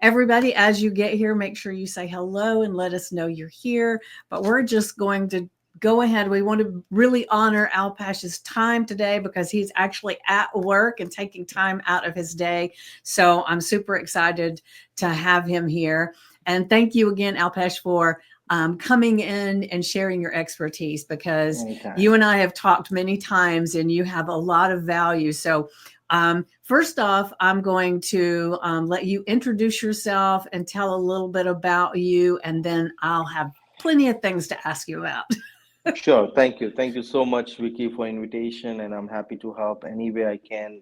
Everybody, as you get here, make sure you say hello and let us know you're here. But we're just going to go ahead. We want to really honor Alpash's time today because he's actually at work and taking time out of his day. So I'm super excited to have him here. And thank you again, Alpesh, for coming in and sharing your expertise because Anytime. you and I have talked many times and you have a lot of value. So first off, I'm going to let you introduce yourself and tell a little bit about you, and then I'll have plenty of things to ask you about. Sure. Thank you. Thank you so much, Vicky, for invitation, and I'm happy to help any way I can.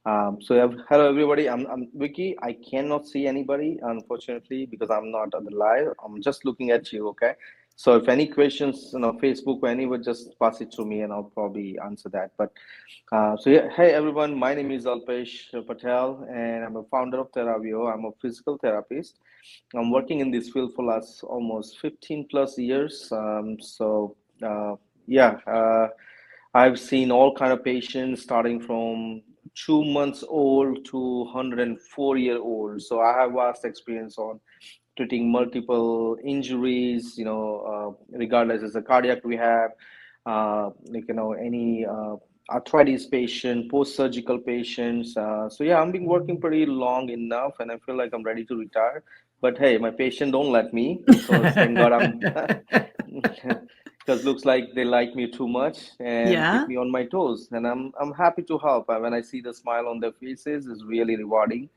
Hello everybody. I'm Vicky. I cannot see anybody, unfortunately, because I'm not on the live. I'm just looking at you. Okay. So if any questions, Facebook or anywhere, just pass it to me, and I'll probably answer that. Yeah. Hey everyone. My name is Alpesh Patel, and I'm a founder of Theravio. I'm a physical therapist. I'm working in this field for last almost 15 plus years. Uh, yeah, I've seen all kind of patients starting from 2 months old to 104-year old. So I have vast experience on treating multiple injuries, regardless as a cardiac rehab, any arthritis patient, post-surgical patients. Yeah, I've been working pretty long enough, and I feel like I'm ready to retire. But hey, my patient don't let me because thank God I'm because looks like they like me too much and Yeah. keep me on my toes, and I'm happy to help. When I see the smile on their faces, is really rewarding.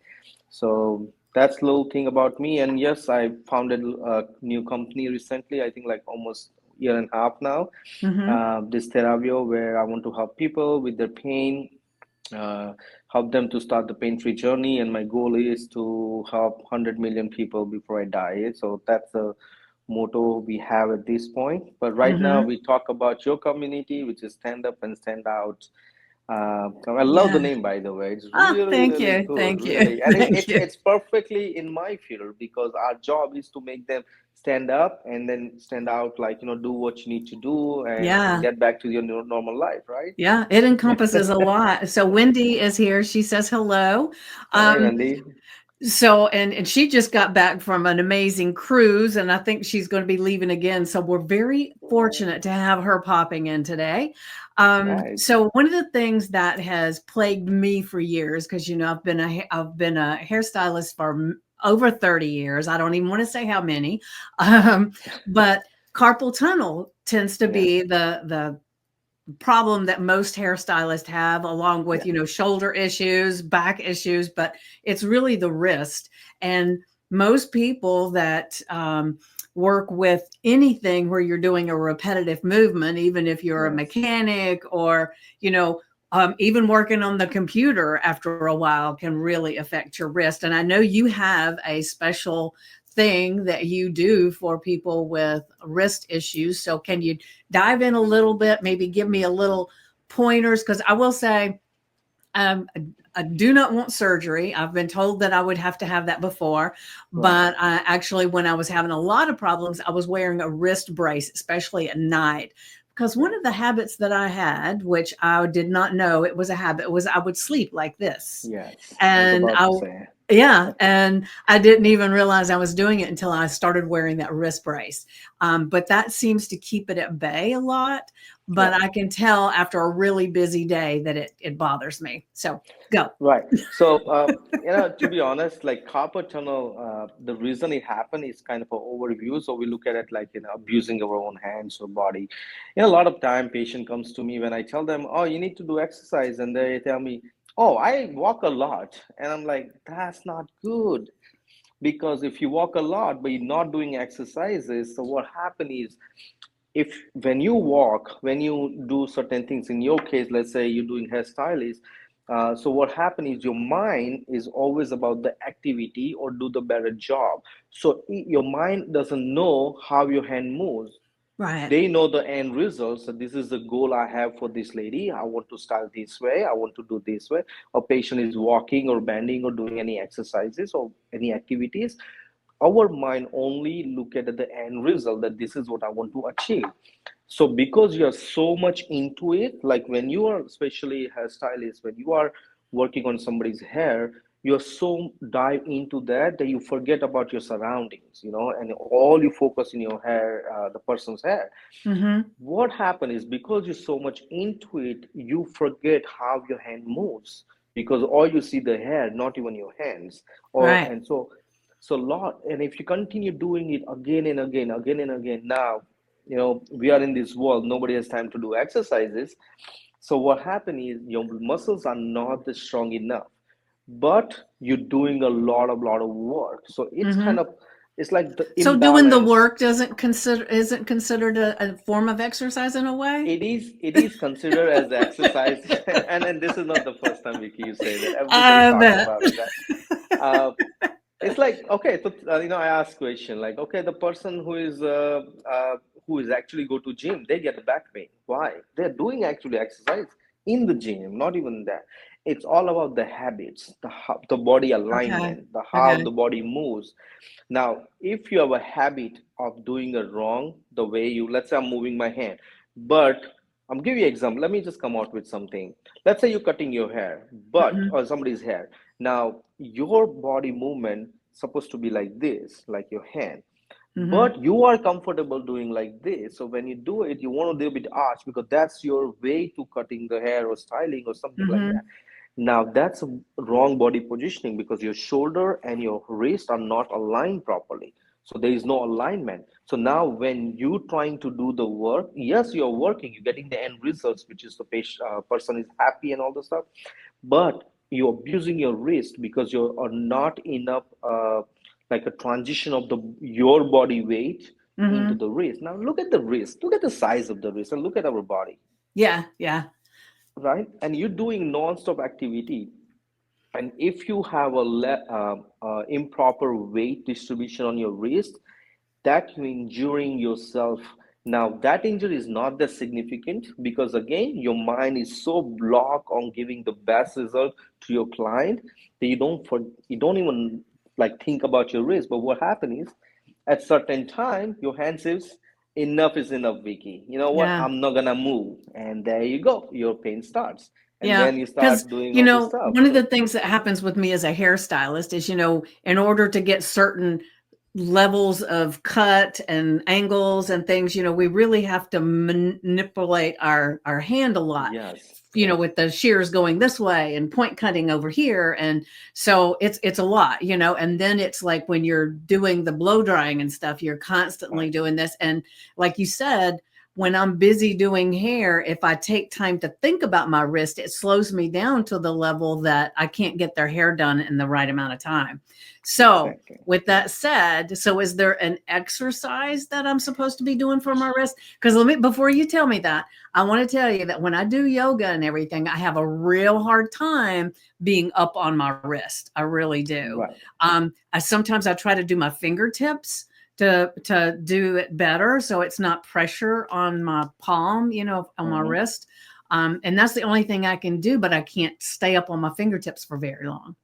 So that's a little thing about me. And yes, I founded a new company recently, I think like almost year and a half now, Hmm. this Theravio, where I want to help people with their pain, uh, help them to start the pain-free journey. And my goal is to help 100 million people before I die. So that's the motto we have at this point. But right now, Hmm. we talk about your community, which is stand up and stand out. I love the Yeah. name, by the way. It's Oh, really, thank really you. good, Thank you. really, and Thank you. it's perfectly in my field because our job is to make them stand up and then stand out, like do what you need to do and Yeah. get back to your normal life, right? Yeah. It encompasses a lot. So Wendy is here. She says hello. Hey, Um, Wendy. So and she just got back from an amazing cruise, and I think she's going to be leaving again. So we're very fortunate to have her popping in today. Nice. So one of the things that has plagued me for years, because I've been a hairstylist for over 30 years. I don't even want to say how many, but carpal tunnel tends to Yes. be the problem that most hairstylists have, along with, Yeah. shoulder issues, back issues, but it's really the wrist. And most people that work with anything where you're doing a repetitive movement, even if you're a Yes. mechanic or, even working on the computer after a while can really affect your wrist. And I know you have a special thing that you do for people with wrist issues. So can you dive in a little bit, maybe give me a little pointers? Because I will say, um, I do not want surgery. I've been told that I would have to have that before, Right. but I actually, when I was having a lot of problems, I was wearing a wrist brace, especially at night. Because one Yeah. of the habits that I had, which I did not know it was a habit, was I would sleep like this. Yes. I was And about to say. yeah, and I didn't even realize I was doing it until I started wearing that wrist brace. But that seems to keep it at bay a lot. But Right. I can tell after a really busy day that it bothers me. So go. Right. To be honest, like carpal tunnel, the reason it happened is kind of an overview. So we look at it like, abusing our own hands or body. A lot of time patient comes to me when I tell them, oh, you need to do exercise. And they tell me, oh, I walk a lot. And I'm like, that's not good. Because if you walk a lot, but you're not doing exercises, so what happens is if when you walk, when you do certain things, in your case, let's say you're doing hairstylist, so what happens is your mind is always about the activity or do the better job. So your mind doesn't know how your hand moves. Right. They know the end result. So this is the goal I have for this lady. I want to style this way. I want to do this way. A patient is walking or bending or doing any exercises or any activities. Our mind only look at the end result, that this is what I want to achieve. So because you are so much into it, like when you are, especially hairstylist, when you are working on somebody's hair, you're so dive into that you forget about your surroundings, and all you focus in your hair, the person's hair. Mm-hmm. What happened is because you're so much into it, you forget how your hand moves, because all you see the hair, not even your hands. Or Right. and so lot, and if you continue doing it again and again, again and again, now we are in this world, nobody has time to do exercises. So what happened is your muscles are not that strong enough, but you're doing a lot of work. So Mm-hmm. it's like the So doing the imbalance. work isn't considered a form of exercise in a way? It is considered as exercise. And this is not the first time, Vicky, you say that. Everybody I talk bet. about it, right? uh, it's like, okay, so I ask question like, okay, the person who is actually go to gym, they get the back pain. Why? They're doing actually exercise in the gym, not even that. It's all about the habits, the body Okay. alignment, the how Okay. the body moves. Now, if you have a habit of doing it wrong, the way let's say I'm moving my hand, but I'm giving you an example. Let me just come out with something. Let's say you're cutting your hair, Mm-hmm. or somebody's hair. Now, your body movement supposed to be like this, like your hand, Mm-hmm. but you are comfortable doing like this. So when you do it, you want to do a bit arch because that's your way to cutting the hair or styling or something like that. Mm-hmm. Now that's a wrong body positioning because your shoulder and your wrist are not aligned properly. So there is no alignment. So now when you trying to do the work, yes, you're working, you're getting the end results, which is the person is happy and all the stuff, but you're abusing your wrist because you are not enough, like a transition of the your body weight into Mm-hmm. the wrist. Now look at the wrist, look at the size of the wrist, and look at our body, Yeah. Yeah. right? And you're doing non-stop activity, and if you have improper weight distribution on your wrist, that you're injuring yourself. Now that injury is not that significant because again your mind is so blocked on giving the best result to your client that you don't even like think about your wrist. But what happens is at certain time your hand says enough is enough, Vicky. You know what? Yeah. I'm not gonna move, and there you go. Your pain starts, and Yeah, then you because start doing all this stuff. one of the So things that happens with me as a hairstylist is, in order to get certain levels of cut and angles and things, we really have to manipulate our hand a lot. yes, yes, With the shears going this way and point cutting over here, and so it's a lot, and then it's like when you're doing the blow drying and stuff, you're constantly right, doing this, and like you said, when I'm busy doing hair, if I take time to think about my wrist, it slows me down to the level that I can't get their hair done in the right amount of time. So, exactly. with Yeah. that said, so is there an exercise that I'm supposed to be doing for my wrist? Because before you tell me that, I want to tell you that when I do yoga and everything, I have a real hard time being up on my wrist. I really do. Right. I try to do my fingertips to do it better so it's not pressure on my palm, on my Hmm. wrist. And that's the only thing I can do, but I can't stay up on my fingertips for very long.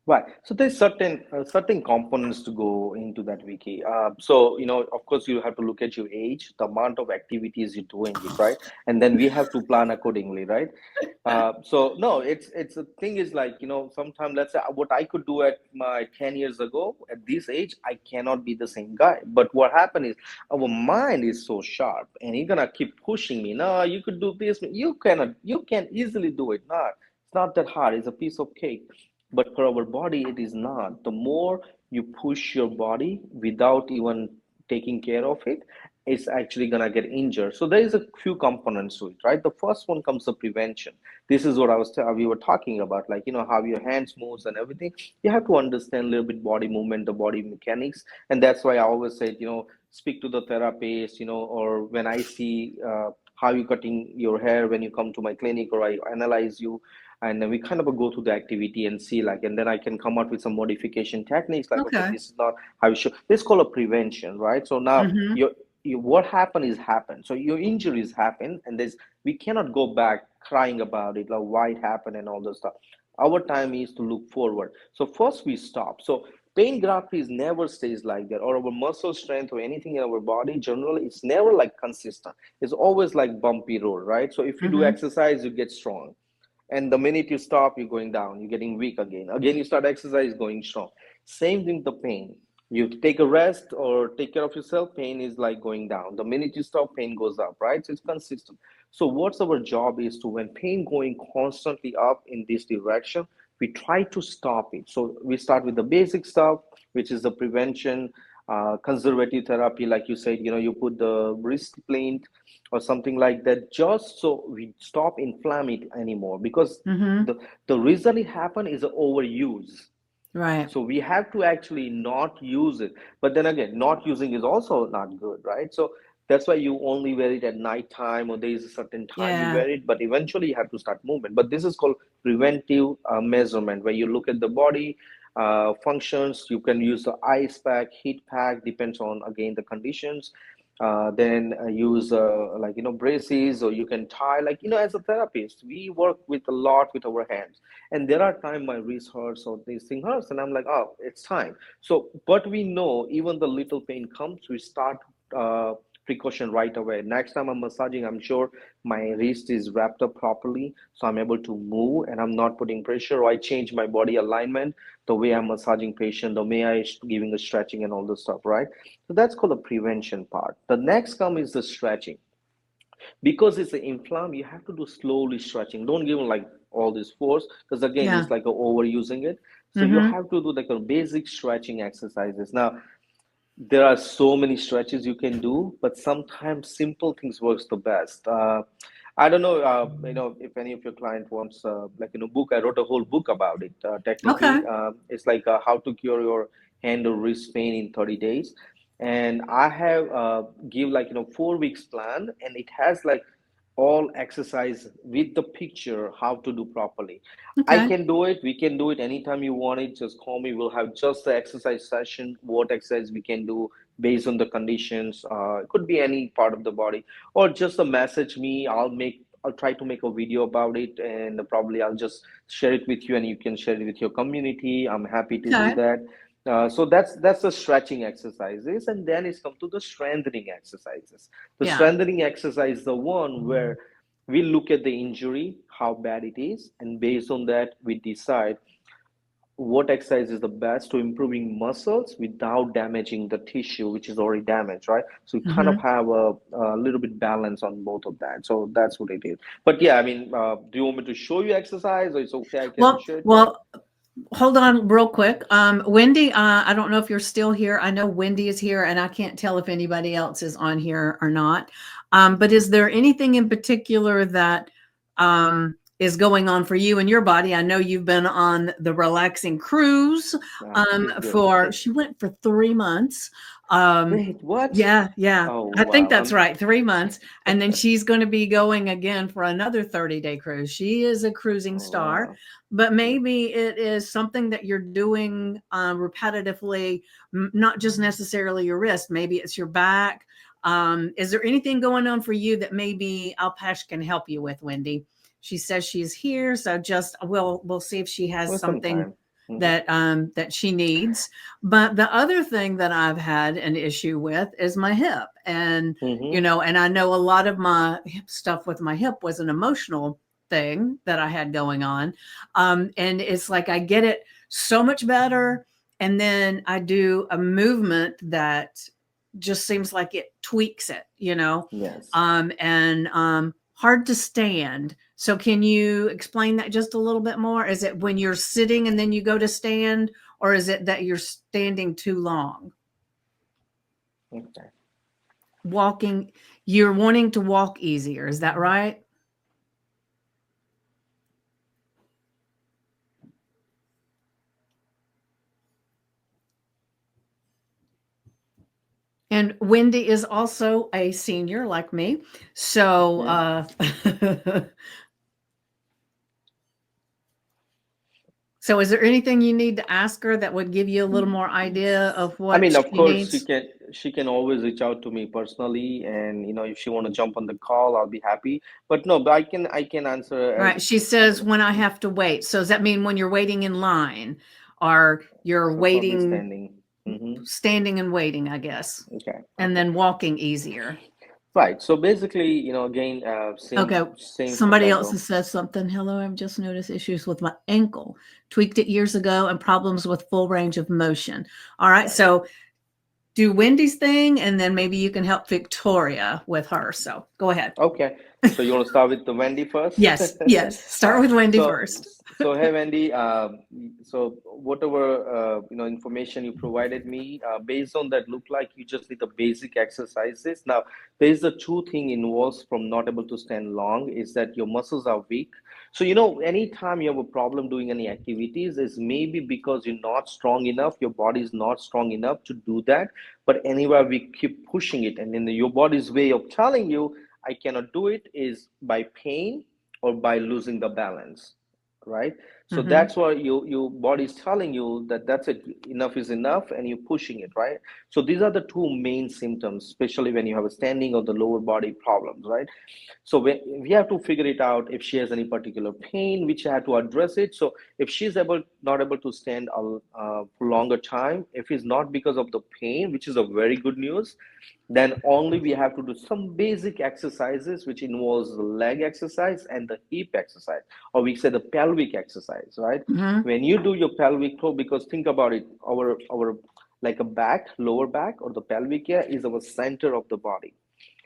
Right. So there's certain components to go into that, wiki. So of course, you have to look at your age, the amount of activities you're doing it, right? And then we have to plan accordingly, right? So no, it's the thing is like sometimes let's say what I could do at my 10 years ago at this age, I cannot be the same guy. But what happened is our mind is so sharp, and you're gonna keep pushing me. No, you could do this. You cannot. You can easily do it. Not. It's not that hard. It's a piece of cake. But for our body, it is not. The more you push your body without even taking care of it, it's actually gonna get injured. So there is a few components to it, right? The first one comes the prevention. This is what we were talking about, like how your hands moves and everything. You have to understand a little bit body movement, the body mechanics, and that's why I always say, speak to the therapist, or when I see how you cutting your hair when you come to my clinic, or I analyze you, and then we kind of go through the activity and see, like, and then I can come up with some modification techniques, like, okay, Okay. this is not how you should. This is called a prevention, right? So now Mm-hmm. what happened is happened. So your injuries happen, and we cannot go back crying about it, like why it happened and all this stuff. Our time is to look forward. So first we stop. So pain graph is never stays like that, or our muscle strength or anything in our body generally, it's never like consistent. It's always like bumpy road, right? So if you do Mm-hmm. exercise, you get strong, And the minute you stop, you're going down, you're getting weak again. Again, you start exercise, going strong. Same thing with the pain. You take a rest or take care of yourself, pain is like going down. The minute you stop, pain goes up, right? So it's consistent. So what's our job is to, when pain going constantly up in this direction, we try to stop it. So we start with the basic stuff, which is the prevention, conservative therapy, like you said, you put the wrist splint or something like that, just so we stop inflamming it anymore. Because Mm-hmm. the reason it happened is overuse. Right. So we have to actually not use it. But then again, not using is also not good, right? So that's why you only wear it at night time, or there is a certain time you Yeah. wear it, but eventually you have to start movement. But this is called preventive measurement, where you look at the body functions. You can use the ice pack, heat pack, depends on, again, the conditions. Then use like, braces, or you can tie, like, as a therapist, we work with a lot with our hands. And there are times my wrist hurts or this thing hurts, and I'm like, oh, it's time. So, but we know even the little pain comes, we start precaution right away. Next time I'm massaging, I'm sure my wrist is wrapped up properly, so I'm able to move and I'm not putting pressure, or I change my body alignment, the way I'm massaging patient, the way I giving a stretching and all this stuff, right? So that's called the prevention part. The next come is the stretching. Because it's an inflamed, you have to do slowly stretching. Don't give them like all this force, because again, Yeah. it's like overusing it. So you Mm-hmm. have to do like a basic stretching exercises. Now, there are so many stretches you can do, but sometimes simple things works the best. I don't know, if any of your client wants, like, book. I wrote a whole book about it. Okay. Technically, it's like how to cure your hand or wrist pain in 30 days. And I have give like 4 weeks plan, and it has like all exercise with the picture how to do properly. I Okay. can do it. We can do it anytime you want it. Just call me. We'll have just the exercise session, what exercise we can do based on the conditions. It could be any part of the body, or just a message me. I'll try to make a video about it, and probably I'll just share it with you, and you can share it with your community. I'm happy to do Okay. that. So that's the stretching exercises, and then it's come to the strengthening exercises. The Yeah. strengthening exercise is the one where we look at the injury, how bad it is, and based on that, we decide what exercise is the best to improving muscles without damaging the tissue, which is already damaged, right? So we kind of Mm-hmm. have a little bit balance on both of that. So that's what it is. But yeah, I mean, do you want me to show you exercise, or it's okay? I can Well, show it. well, hold on real quick. Wendy, I don't know if you're still here. I know Wendy is here, and I can't tell if anybody else is on here or not. But is there anything in particular that is going on for you and your body? I know you've been on the relaxing cruise It's good. for, she went for 3 months. Um, Wait, what? yeah, yeah. Oh I think wow, that's right. 3 months. And then she's going to be going again for another 30-day cruise. She is a cruising oh star, wow. but Yeah. maybe it is something that you're doing repetitively, not just necessarily your wrist. Maybe it's your back. Is there anything going on for you that maybe Alpesh can help you with, Wendy? She says she's here, so just we'll see if she has For some something time. Mm-hmm. that she needs. But the other thing that I've had an issue with is my hip, and Mm-hmm. and I know a lot of my hip stuff with my hip was an emotional thing that I had going on. And it's like I get it so much better. And then I do a movement that just seems like it tweaks it, Yes. and hard to stand. So, can you explain that just a little bit more? Is it when you're sitting and then you go to stand, or is it that you're standing too long? Okay. Walking, you're wanting to walk easier. Is that right? And Wendy is also a senior like me. So, Yeah. so is there anything you need to ask her that would give you a little more idea of I what mean, of she course, she needs? can she can always reach out to me personally, and if she want to jump on the call, I'll be happy. But no, but I can answer Right. as She says when I have to wait. So does that mean when you're waiting in line, or you're so probably waiting, standing. Mm-hmm. standing and waiting, I guess, Okay. and Okay. then walking easier? Right. So basically, again, same Okay. same from Somebody that else go. has said something. Hello, I've just noticed issues with my ankle. Tweaked it years ago and problems with full range of motion. All right. Right. So do Wendy's thing and then maybe you can help Victoria with her. So go ahead. Okay, so you want to start with the Wendy first? Yes. Yes. All Start right. with Wendy So, first. hey Wendy. So whatever information you provided me, based on that, look like you just did the basic exercises. Now, there's the two thing involves from not able to stand long is that your muscles are weak. So anytime you have a problem doing any activities, is maybe because you're not strong enough. Your body is not strong enough to do that. But anyway, we keep pushing it, and then your body's way of telling you I cannot do it is by pain or by losing the balance, right? So Mm-hmm. that's why your body is telling you that that's it, enough is enough, and you're pushing it, right? So these are the two main symptoms, especially when you have a standing or the lower body problems, right? So we have to figure it out if she has any particular pain, which I have to address it. So if she's not able to stand for longer time, if it's not because of the pain, which is a very good news, then only we have to do some basic exercises, which involves the leg exercise and the hip exercise, or we say the pelvic exercise, right? Mm-hmm. When you do your pelvic floor, because think about it, our like a back, lower back, or the pelvic area is our center of the body.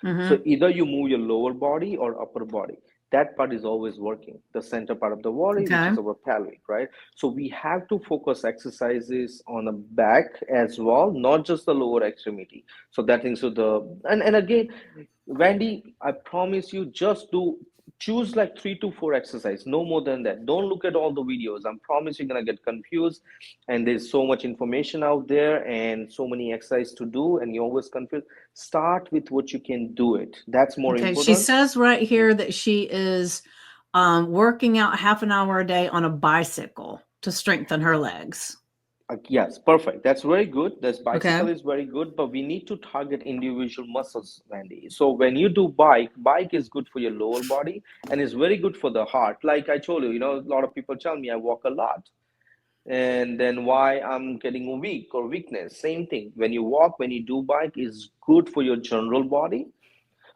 So Mm-hmm. either you move your lower body or upper body. That part is always working. The center part of the body, which Okay. is our pelvic, right? So we have to focus exercises on the back as well, not just the lower extremity. So that into the and again, Wendy, I promise you, just do choose like 3 to 4 exercise, no more than that. Don't look at all the videos. I promise you're gonna get confused, and there's so much information out there and so many exercises to do, and you're always confused. Start with what you can do it. That's more Okay. She important. says right here that she is working out half an hour a day on a bicycle to strengthen her legs. Yes, perfect. That's very good. This Okay. bicycle is very good, but we need to target individual muscles, Randy. So when you do bike is good for your lower body and is very good for the heart. Like I told you, a lot of people tell me I walk a lot, and then why I'm getting weak or weakness. Same thing. When you walk, when you do bike, is good for your general body,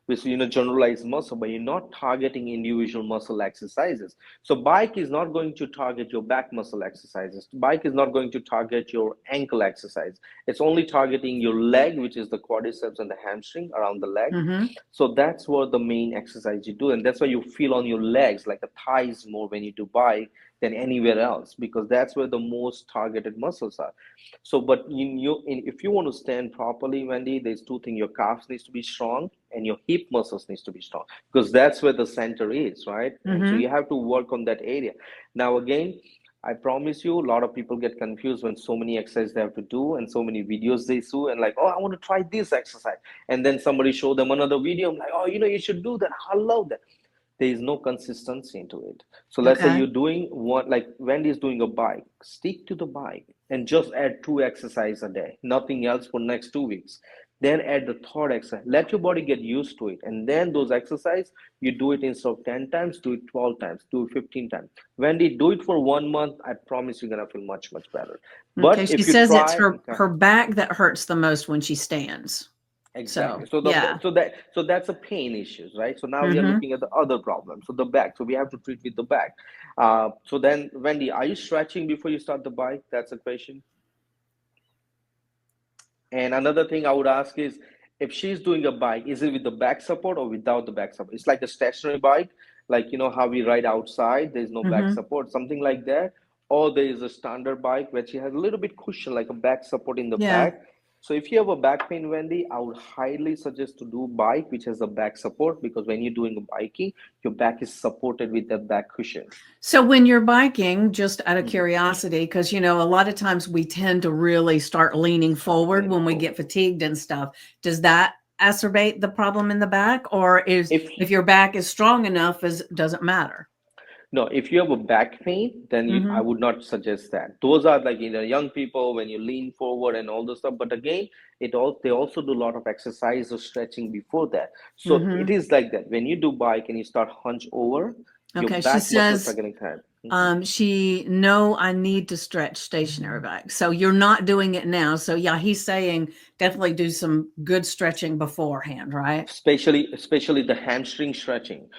which generalized muscle, but you're not targeting individual muscle exercises. So bike is not going to target your back muscle exercises. Bike is not going to target your ankle exercise. It's only targeting your leg, which is the quadriceps and the hamstring around the leg. Mm-hmm. So that's what the main exercise you do, and that's why you feel on your legs like the thighs more when you do bike than anywhere else, because that's where the most targeted muscles are. So, but if you want to stand properly, Wendy, there's two things: your calves needs to be strong, and your hip muscles needs to be strong, because that's where the center is, right? And so Mm-hmm. you have to work on that area. Now, again, I promise you, a lot of people get confused when so many exercises they have to do and so many videos they do, and like, oh, I want to try this exercise, and then somebody show them another video. I'm like, oh, you should do that. I love that. There is no consistency into it. So let's say Okay. you're doing one, like Wendy is doing a bike, stick to the bike and just add 2 exercises a day, nothing else for next 2 weeks. Then add the third exercise. Let your body get used to it. And then those exercises, you do it instead of 10 times, do it 12 times, do it 15 times. Wendy, do it for 1 month. I promise you're going to feel much, much better. Okay. But She if you says it's try, her back that hurts the most when she stands. exactly. So So yeah. that's a pain issues, right? So now we are Mm-hmm. looking at the other problem. So the back. So we have to treat with the back. So then, Wendy, are you stretching before you start the bike? That's a question. And another thing I would ask is, if she's doing a bike, is it with the back support or without the back support? It's like a stationary bike, like how we ride outside. There's no back Mm-hmm. support, something like that. Or there is a standard bike where she has a little bit cushion, like a back support in the Yeah. back. So if you have a back pain, Wendy, I would highly suggest to do bike which has a back support, because when you're doing a biking, your back is supported with that back cushion. So when you're biking, just out of Mhm. curiosity, because a lot of times we tend to really start leaning Start forward leaning when we get forward. fatigued and stuff. Does that acerbate the problem in the back, or is If if your back is strong enough, is doesn't matter? No, if you have a back pain, then I Mm-hmm. would not suggest that. Those are like young people when you lean forward and all this stuff. But again, they also do a lot of exercise or stretching before that. So it Mm-hmm. is like that. When you do bike and you start hunch over, Your Okay. She back muscles are says, getting tired. I need to stretch stationary back. So you're not doing it now. So yeah, he's saying definitely do some good stretching beforehand, right? Especially the hamstring stretching.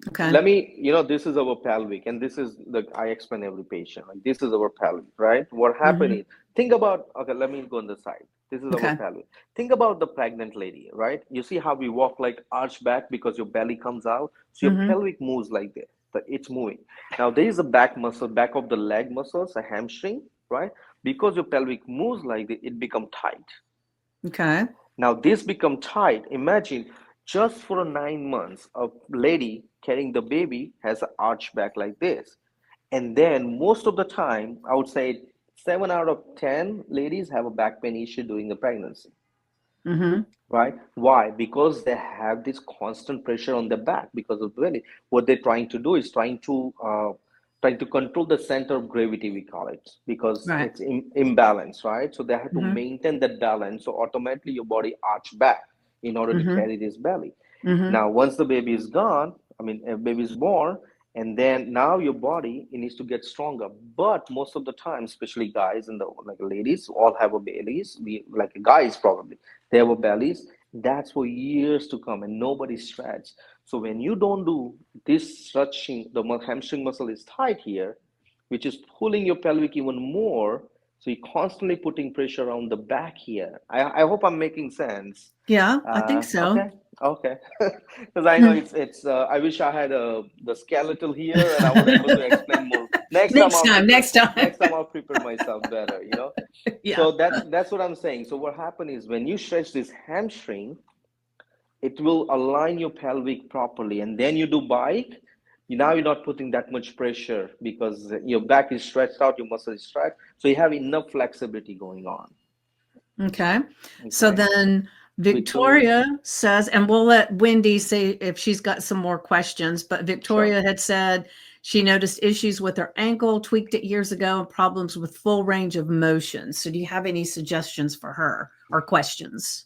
Okay. Let me, this is our pelvic, and this is the I explain every patient. Like this is our pelvic, right? What happened Mm-hmm. is, think about, okay, let me go on the side. This is our Okay. pelvic. Think about the pregnant lady, right? You see how we walk like arch back because your belly comes out. So your Mm-hmm. pelvic moves like this. It's moving. Now there is a back muscle, back of the leg muscles, a hamstring, right? Because your pelvic moves like this, it becomes tight. Okay. Now this become tight. Imagine just for 9 months, a lady carrying the baby has an arch back like this. And then most of the time, I would say 7 out of 10 ladies have a back pain issue during the pregnancy, Mm-hmm. right? Why? Because they have this constant pressure on the back because of the belly. What they're trying to do is trying to control the center of gravity, we call it, because Right. it's imbalance, right? So they have to Mm-hmm. maintain that balance. So automatically your body arch back in order to Mm-hmm. carry this belly. Mm-hmm. Now, once the baby is gone, I mean, a baby is born, and then now your body it needs to get stronger. But most of the time, especially guys and the like ladies, all have a bellies. We like guys probably they have a bellies. That's for years to come, and nobody stretch. So when you don't do this stretching, the hamstring muscle is tight here, which is pulling your pelvic even more. So you're constantly putting pressure on the back here. I hope I'm making sense. Yeah, I think so. Okay, okay. Because I know it's. I wish I had the skeletal here, and I was able to explain more. Next time Next I'll time, prepare. next time. Next time I'll prepare myself better. Yeah. So that's what I'm saying. So what happens is when you stretch this hamstring, it will align your pelvic properly, and then you do bike. Now you're not putting that much pressure because your back is stretched out, your muscle is stretched, so you have enough flexibility going on. Okay. So Okay, then Victoria. Victoria says, and we'll let Wendy say if she's got some more questions, but Sure. Victoria had said she noticed issues with her ankle, tweaked it years ago, and problems with full range of motion. So do you have any suggestions for her or questions?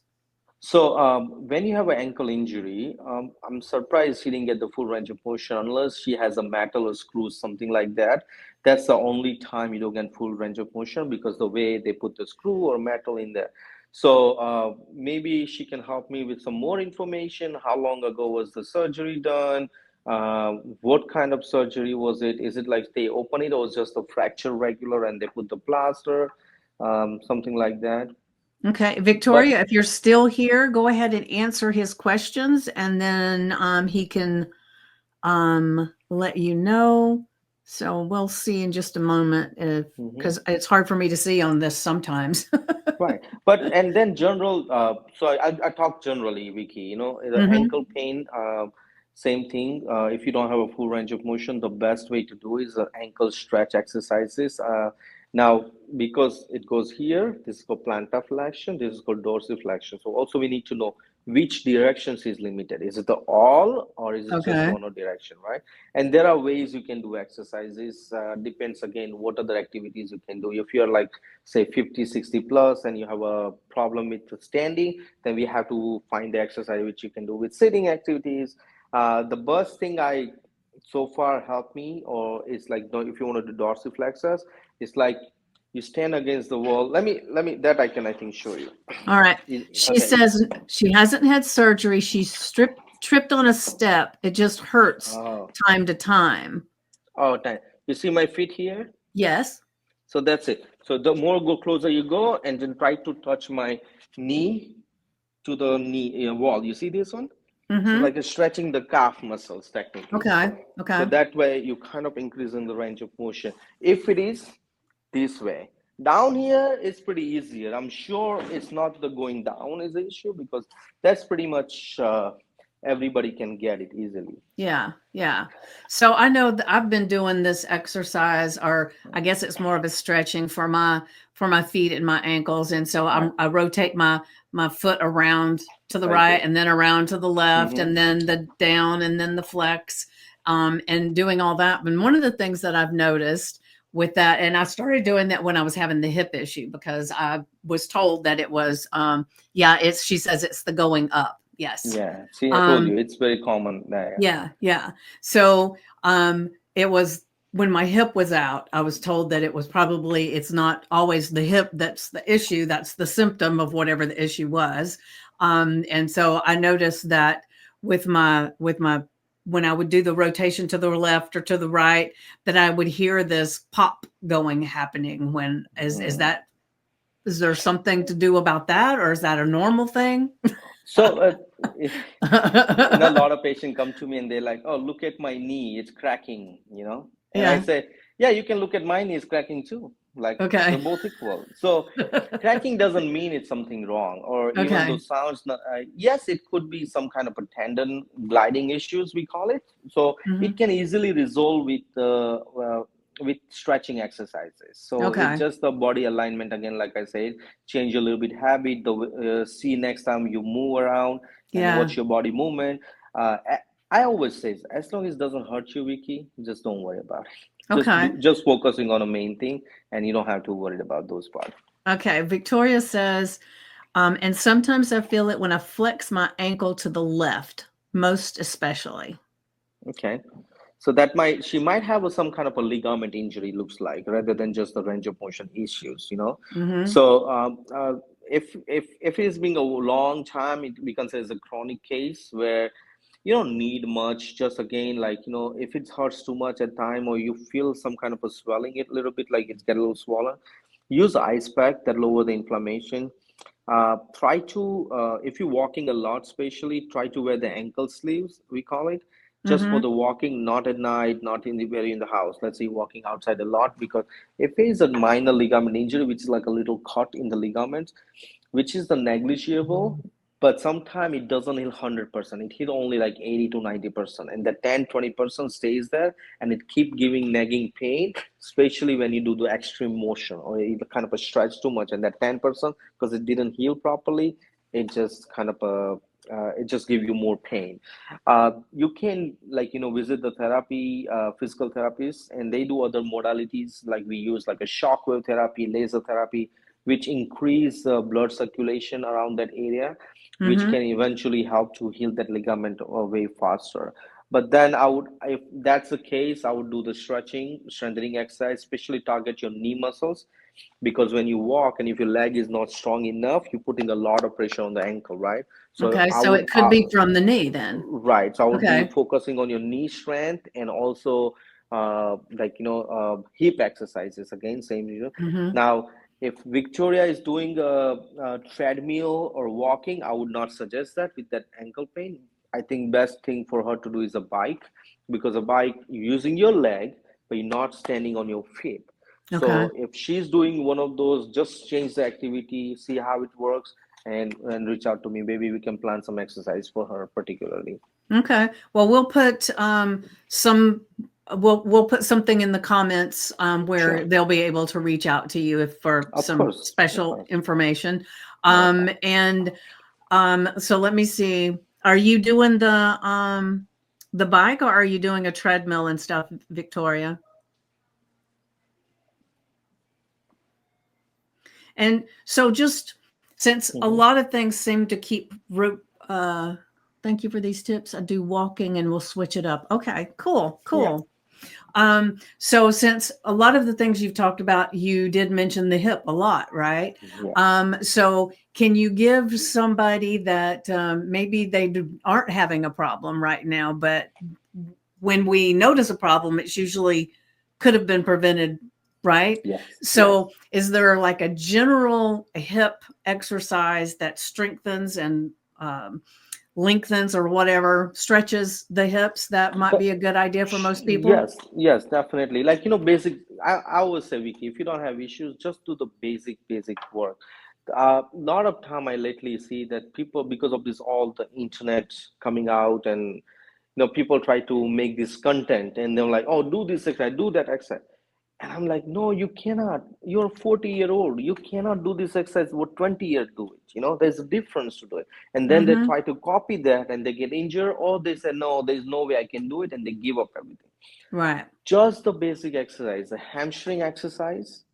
So when you have an ankle injury, I'm surprised she didn't get the full range of motion unless she has a metal or screws, something like that. That's the only time you don't get full range of motion because the way they put the screw or metal in there. So maybe she can help me with some more information. How long ago was the surgery done? What kind of surgery was it? Is it like they open it or just a fracture regular and they put the plaster? Something like that. Okay, But Victoria, if you're still here, go ahead and answer his questions, and then he can let you know. So we'll see in just a moment if mhm. because it's hard for me to see on this sometimes. Right. But and then general, so I talk generally, Vicky, the Hmm. ankle pain, same thing. If you don't have a full range of motion, the best way to do is ankle stretch exercises. Now, because it goes here, this is called plantar flexion, this is called dorsiflexion. So also we need to know which directions is limited. Is it the all or is it just Okay. one direction, right? And there are ways you can do exercises. Depends again, what other activities you can do. If you're like say 50 60 plus and you have a problem with standing, then we have to find the exercise which you can do with sitting activities. The best thing I so far helped me or is like if you want to do dorsiflexors, it's like you stand against the wall. Let me that I think show you. All right. She Okay. says she hasn't had surgery. She tripped on a step. It just hurts Oh, time to time. oh, time. You see my feet here? Yes. So that's it. So the more go closer you go, and then try to touch my knee to the knee wall. You see this one? So Mm-hmm. like it's stretching the calf muscles technically. Okay. So Okay. that way you kind of increase in the range of motion. If it is this way, down here it's pretty easier. I'm sure it's not the going down is the issue because that's pretty much everybody can get it easily. Yeah, yeah. So I know that I've been doing this exercise, or I guess it's more of a stretching for my feet and my ankles, and so Right. I rotate my foot around to the Very right, good. and then around to the left, and Mm-hmm. then the down, and then the flex, and doing all that. And one of the things that I've noticed with that, and I started doing that when I was having the hip issue because I was told that it was, yeah, it's. She says it's the going up. Yes. Yeah. See, I told Um, you, it's very common. Yeah. yeah, yeah. So it was when my hip was out, I was told that it was probably, it's not always the hip that's the issue, that's the symptom of whatever the issue was. And so I noticed that with my when I would do the rotation to the left or to the right, that I would hear this pop going happening. When is Mm. that, is there something to do about that, or is that a normal thing? So, a lot of patients come to me and they're like, "Oh, look at my knee, it's cracking," you know. And I Yeah. say, "Yeah, you can look at my knee, it's cracking too. Like they're Okay. both equal." So, cracking doesn't mean it's something wrong, or even though Okay. sounds not. Yes, it could be some kind of a tendon gliding issues, we call it. So it Mhm. can easily resolve with stretching exercises. So it's Okay. just the body alignment again, like I said, change a little bit habit. See next time you move around and Yeah. watch your body movement. Uh, I always say, as long as it doesn't hurt you, Vicky, just don't worry about it. Okay. Just focusing on the main thing, and you don't have to worry about those parts. Okay. Victoria says, and sometimes I feel it when I flex my ankle to the left, most especially. Okay, so that might she might have some kind of a ligament injury, looks like, rather than just the range of motion issues. Mm-hmm. So if it's been a long time, it becomes as a chronic case where you don't need much. Just again, like if it hurts too much at time, or you feel some kind of a swelling it a little bit, like it's get a little swollen, use ice pack that lower the inflammation. Try to if you're walking a lot, especially try to wear the ankle sleeves, we call it, just for Mm-hmm. the walking, not at night, not in the very in the house. Let's say walking outside a lot, because if it is a minor ligament injury, which is like a little cut in the ligament, which is the negligible, but sometimes it doesn't heal 100%. It hit only like 80 to 90%, and the 10-20% stays there, and it keep giving nagging pain, especially when you do the extreme motion or you kind of a stretch too much. And that 10%, because it didn't heal properly, it just kind of it just give you more pain. You can, like visit the therapy, physical therapists, and they do other modalities, like we use like a shockwave therapy, laser therapy, which increase blood circulation around that area, which Mm-hmm. can eventually help to heal that ligament way faster. But then I would, if that's the case, I would do the strengthening exercise, especially target your knee muscles, because when you walk and if your leg is not strong enough, you're putting a lot of pressure on the ankle, right? So Okay. So it could be from the knee then. right. So I would be Okay. focusing on your knee strength, and also hip exercises. Again, same. Mm-hmm. Now, if Victoria is doing a treadmill or walking, I would not suggest that with that ankle pain. I think best thing for her to do is a bike, because a bike you're using your leg, but you're not standing on your feet. Okay. So if she's doing one of those, just change the activity, see how it works, and reach out to me. Maybe we can plan some exercise for her particularly. Okay. Well, we'll put something in the comments where Sure. they'll be able to reach out to you if for Of some course. Of special course. information. No problem. And so let me see. Are you doing the bike, or are you doing a treadmill and stuff, Victoria? And so just since a Mhm. lot of things seem to keep thank you for these tips. I do walking and we'll switch it up. Okay, cool, Yeah. cool. So since a lot of the things you've talked about, you did mention the hip a lot, right? Yes. So can you give somebody that maybe aren't having a problem right now, but when we notice a problem, it's usually could have been prevented, right? Yes. Yes. So is there like a general hip exercise that strengthens and lengthens or whatever stretches the hips that might be a good idea for most people? Yes, yes, definitely. Like, basic. I always say, Vicky, if you don't have issues, just do the basic work. Lot of time I lately see that people, because of this, all the internet coming out, and people try to make this content, and they're like, oh, do this exercise, do that exercise. And I'm like, no, you cannot. You're 40-year-old. You cannot do this exercise what 20 years do it. There's a difference to do it. And then they Mm-hmm. try to copy that and they get injured, or they say, no, there's no way I can do it, and they give up everything. Right. Just the basic exercise, the hamstring exercise,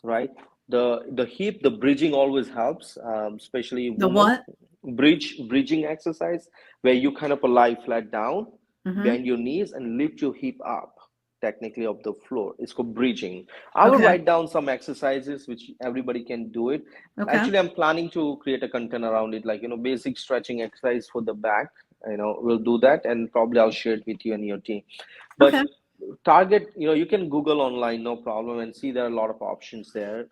right? The hip, the bridging always helps, especially The women. what? Bridging exercise, where you kind of lie flat down, Mm-hmm. bend your knees, and lift your hip up, technically off the floor. It's called bridging. I will Okay. write down some exercises which everybody can do it. Okay. Actually, I'm planning to create a content around it, like basic stretching exercise for the back. We'll do that, and probably I'll share it with you and your team. Okay. But target, you can Google online, no problem, and see there are a lot of options there.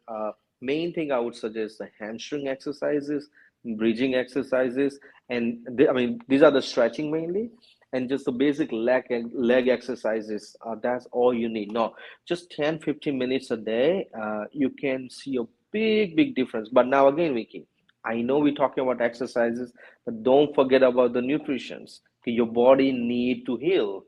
Main thing I would suggest the hamstring exercises, bridging exercises, and I mean these are the stretching mainly, and just the basic leg exercises. That's all you need. No, just 10-15 minutes a day. You can see a big difference. But now again, Vicky, I know we're talking about exercises, but don't forget about the nutritions. Okay, your body need to heal,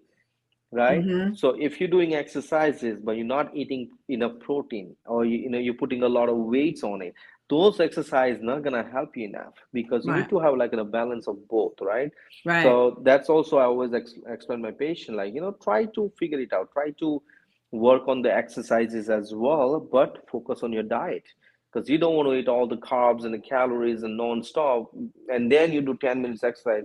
right? Mm-hmm. So if you're doing exercises but you're not eating enough protein, or you're putting a lot of weights on it, those exercises not gonna help you enough, because you need Right. to have like a balance of both, right? Right. So that's also I always explain my patient, like, try to figure it out, try to work on the exercises as well, but focus on your diet, because you don't want to eat all the carbs and the calories and non-stop, and then you do 10 minutes exercise,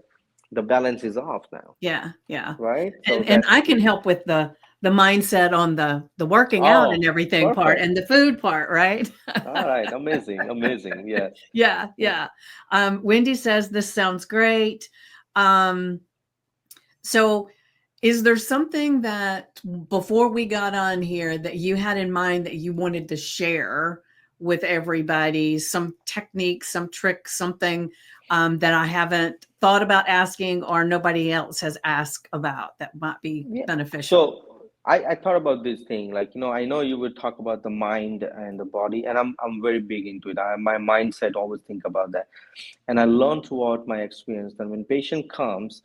the balance is off now, Yeah. Yeah. right? So And that's I can help with the mindset on the working out and Oh, everything part perfect. and the food part, right? All right. Amazing. Amazing. Yes. Yeah, Yeah. yeah. Wendy says this sounds great. Um, so is there something that before we got on here that you had in mind that you wanted to share with everybody? Some techniques, some tricks, something that I haven't thought about asking or nobody else has asked about that might be Yeah. beneficial? So I thought about this thing, like, I know you would talk about the mind and the body, and I'm very big into it. My mindset always think about that. And I learned throughout my experience that when patient comes,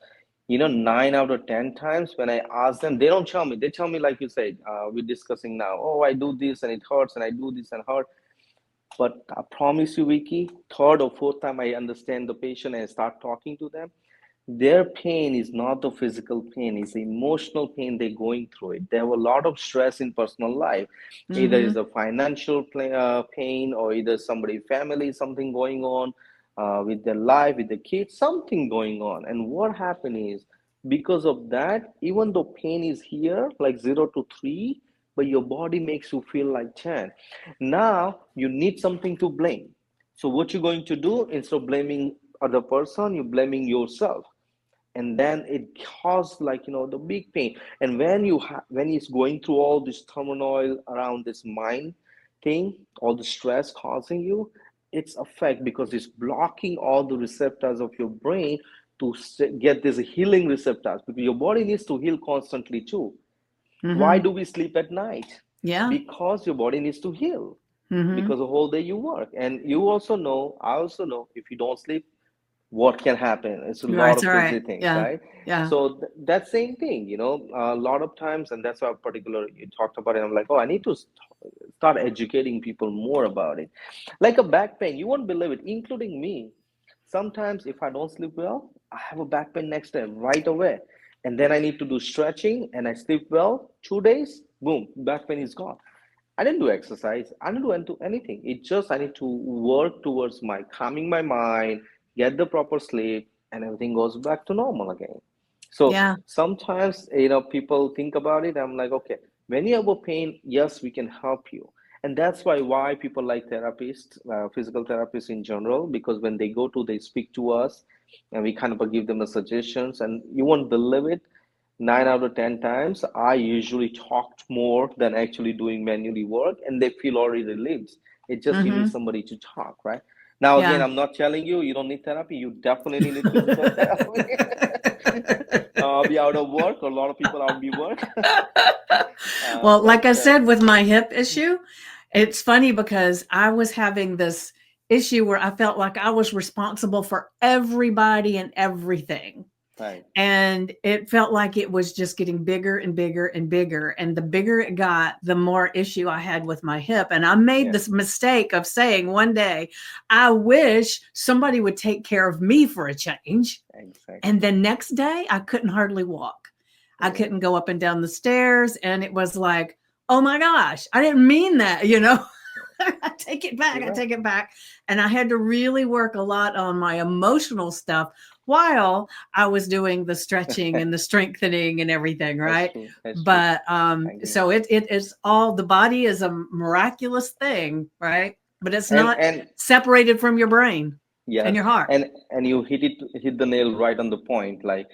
9 out of 10 times when I ask them, they don't tell me. They tell me, like you said, we're discussing now, oh, I do this and it hurts, and I do this and hurt. But I promise you, Vicky, third or fourth time I understand the patient and start talking to them, their pain is not the physical pain, it's the emotional pain they're going through it. They have a lot of stress in personal life. Either is Mm-hmm. a financial pain, or either somebody family something going on, with their life, with the kids, something going on. And what happened is, because of that, even though pain is here like 0 to 3, but your body makes you feel like 10. Now you need something to blame. So what you're going to do, instead of blaming other person, you're blaming yourself, and then it caused, like, the big pain. And when he's going through all this turmoil around this mind thing, all the stress causing you, it's affect, because it's blocking all the receptors of your brain to get these healing receptors, because your body needs to heal constantly too. Why Mm-hmm. do we sleep at night? Yeah. Because your body needs to heal, Mm-hmm. because the whole day you work. And you also know, I also know, if you don't sleep, what can happen. It's a lot Right. of All crazy right. things, Yeah. right? Yeah. So that same thing, a lot of times, and that's why particular you talked about it. I'm like, oh, I need to start educating people more about it. Like a back pain, you won't believe it, including me. Sometimes if I don't sleep well, I have a back pain next day right away. And then I need to do stretching, and I sleep well, 2 days, boom, back pain is gone. I didn't do exercise. I didn't do anything. It just I need to work towards my calming my mind, get the proper sleep, and everything goes back to normal again. So Yeah. sometimes, people think about it. I'm like, okay, when you have a pain, yes, we can help you. And that's why people like therapists, physical therapists in general, because when they go to, they speak to us, and we kind of give them the suggestions, and you won't believe it, 9 out of 10 times, I usually talked more than actually doing manually work, and they feel already relieved. It's just you need Mm-hmm. somebody to talk, right? Now, again, Yeah. I'm not telling you you don't need therapy. You definitely need physical therapy. I'll be out of work, or a lot of people out of work. Well, like But I said, with my hip issue, it's funny because I was having this issue where I felt like I was responsible for everybody and everything. right, And it felt like it was just getting bigger and bigger and bigger. And the bigger it got, the more issue I had with my hip. And I made yeah, this mistake of saying one day, I wish somebody would take care of me for a change. And exactly. the next day, I couldn't hardly walk. I Yeah. couldn't go up and down the stairs. And it was like, oh my gosh, I didn't mean that, you know? I take it back. I Yeah. take it back. And I had to really work a lot on my emotional stuff while I was doing the stretching and the strengthening and everything, That's right? true. That's true. But I agree. so it is all, the body is a miraculous thing, right? But it's not And separated from your brain and yes, your heart. and you hit the nail right on the point. Like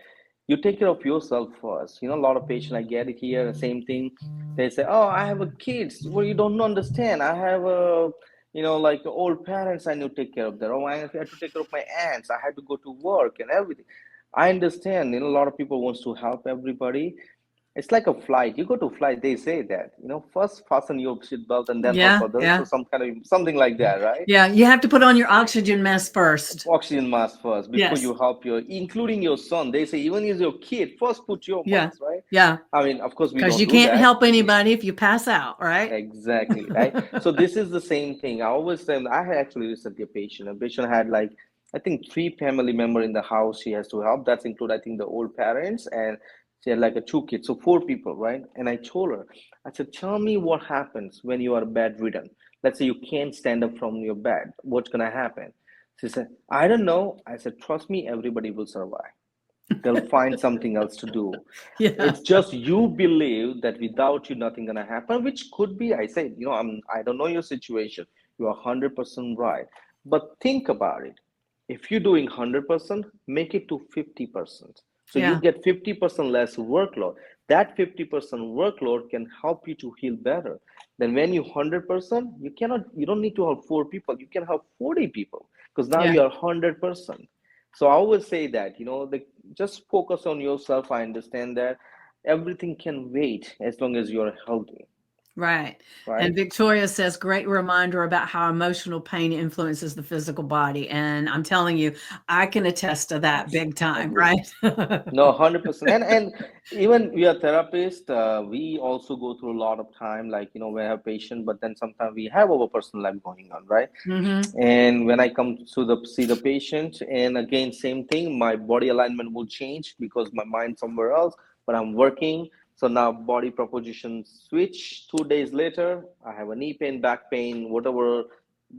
you take care of yourself first. You know, a lot of patients I get it here, the same thing. They say, "Oh, I have a kids." Well, you don't understand. I have a, like old parents I need to take care of. That. Oh, I have to take care of my aunts. I had to go to work and everything. I understand. A lot of people wants to help everybody. It's like a flight. You go to flight, they say that, first fasten your seatbelt and then help Yeah, others. So yeah, some kind of something like that, right? yeah. You have to put on your oxygen mask first. Oxygen mask first before Yes. you help including your son. They say even as your kid, first put your Yeah. mask, right? Yeah. I mean, of course, we Because don't you do can't that. help anybody if you pass out, right? Exactly, right? So this is the same thing. I always say, I had actually recently a patient. A patient had like, I think three family member in the house she has to help. That's include, I think, the old parents and she had like a two kids, so four people, right? And I told her, I said, tell me what happens when you are bedridden. Let's say you can't stand up from your bed. What's gonna happen? She said, I don't know. I said, trust me, everybody will survive. They'll find something else to do. Yeah. It's just you believe that without you nothing gonna happen, which could be. I say, I don't know your situation. You are 100% right, but think about it. If you're doing 100%, make it to 50%, so you Yeah. get 50% less workload. That 50% workload can help you to heal better. Then when you 100%, you don't need to help four people, you can help 40 people, because now Yeah. you are 100%. So I always say that, just focus on yourself. I understand that everything can wait as long as you're healthy, Right. And right? Victoria says, great reminder about how emotional pain influences the physical body. And I'm telling you, I can attest to that big time, Agree. right? No, 100%. And even we are therapists, we also go through a lot of time, like, we have patients, but then sometimes we have our personal life going on, right? Hmm. And when I come to see the patient, and again, same thing, my body alignment will change because my mind somewhere else, but I'm working. So now body proposition switch. 2 days later, I have a knee pain, back pain, whatever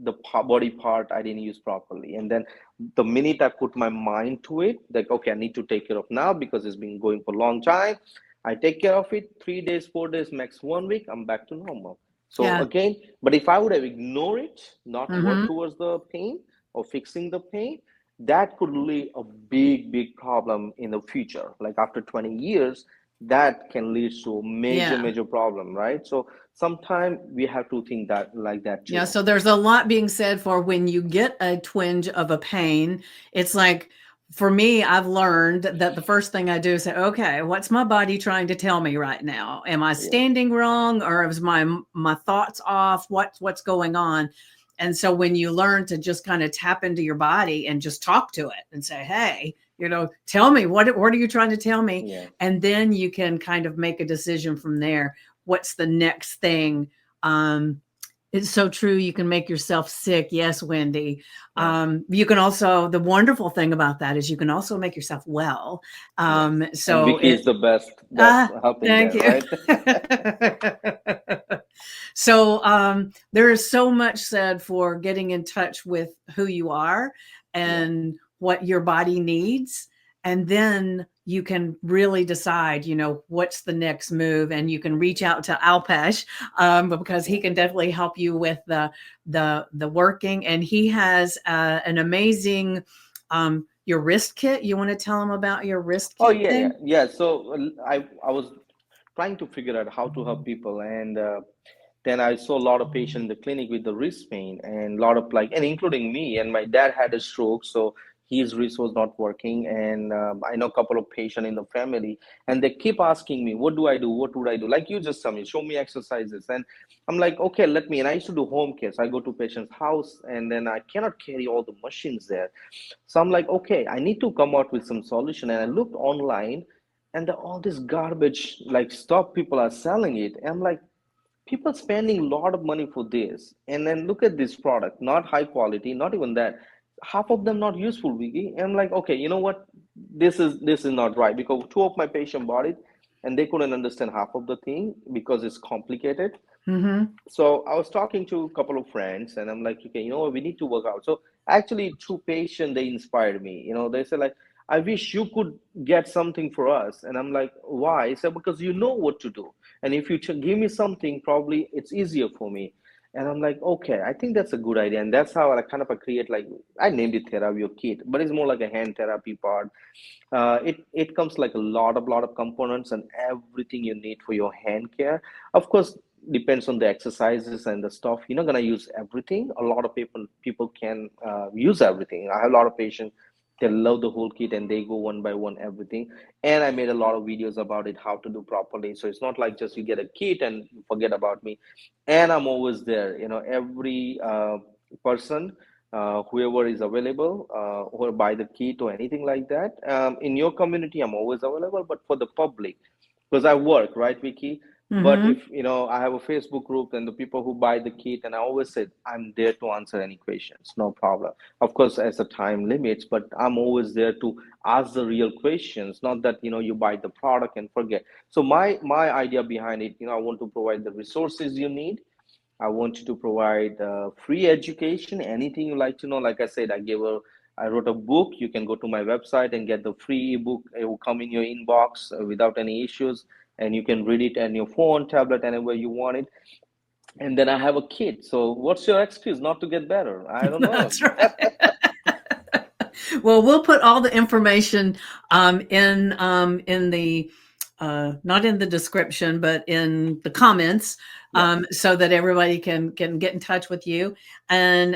the body part I didn't use properly. And then the minute I put my mind to it, like, okay, I need to take care of now because it's been going for a long time. I take care of it. 3 days, 4 days, max 1 week, I'm back to normal. So Yeah. again, but if I would have ignored it, not work Hmm. towards the pain or fixing the pain, that could lead a big, big problem in the future. Like after 20 years, that can lead to a major, Yeah. major problem, right? So sometimes we have to think that like that Yeah. too. So there's a lot being said for when you get a twinge of a pain. It's like, for me, I've learned that the first thing I do is say, okay, what's my body trying to tell me right now? Am I Yeah, standing wrong, or is my thoughts off? What's going on? And so when you learn to just kind of tap into your body and just talk to it and say, hey, tell me, what are you trying to tell me? yeah, And then you can kind of make a decision from there. What's the next thing? It's so true. You can make yourself sick. Yes, Wendy. yeah, You can also, the wonderful thing about that is you can also make yourself well. yes. And So Vicky it, is the best that's ah, helping thank there, you. right? So there is so much said for getting in touch with who you are Yeah, and what your body needs. And then you can really decide, what's the next move. And you can reach out to Alpesh, because he yeah. can definitely help you with the working. And he has an amazing your wrist kit. You want to tell him about your wrist Oh kit yeah, yeah, thing? yeah. So I was trying to figure out how to help people, and then I saw a lot of patients in the clinic with the wrist pain, and a lot of like, and including me. And my dad had a stroke, so his wrist was not working. And I know a couple of patients in the family, and they keep asking me, "What do I do? What would I do?" Like you just tell me, show me exercises, and I'm like, "Okay, let me." And I used to do home care, so I go to patient's house, and then I cannot carry all the machines there. So I'm like, okay, I need to come out with some solution. And I looked online, and all this garbage, like stuff people are selling it. And I'm like, people spending a lot of money for this. And then look at this product, not high quality, not even that. Half of them not useful, Vicky. And I'm like, okay, you know what? This is not right, because two of my patient bought it and they couldn't understand half of the thing because it's complicated. Mm-hmm. So I was talking to a couple of friends, and I'm like, okay, you know what, we need to work out. So actually, through patient, they inspired me. You know, they said like, I wish you could get something for us, and I'm like, why? He said because you know what to do, and if you give me something, probably it's easier for me. And I'm like, okay, I think that's a good idea, and that's how I kind of create like I named it therapy or kit, but it's more like a hand therapy part. It comes like a lot of components and everything you need for your hand care. Of course, depends on the exercises and the stuff. You're not gonna use everything. A lot of people can use everything. I have a lot of patients. They love the whole kit and they go one by one everything. And I made a lot of videos about it, how to do properly. So it's not like just you get a kit and you forget about me. And I'm always there. You know, every person whoever is available or buy the kit or anything like that. In your community, I'm always available, but for the public, because I work, right, Vicky? But Mm-hmm. if you know, I have a Facebook group and the people who buy the kit, and I always said I'm there to answer any questions, no problem. Of course, as the time limits, but I'm always there to ask the real questions, not that you know you buy the product and forget. So my idea behind it, you know, I want to provide the resources you need. I want you to provide free education, anything you like to know. Like I said, I wrote a book. You can go to my website and get the free ebook. It will come in your inbox without any issues, and you can read it on your phone, tablet, anywhere you want it. And then I have a kid. So what's your excuse not to get better? I don't know. That's right. Well, we'll put all the information in the not in the description, but in the comments, Yeah. so that everybody can get in touch with you. And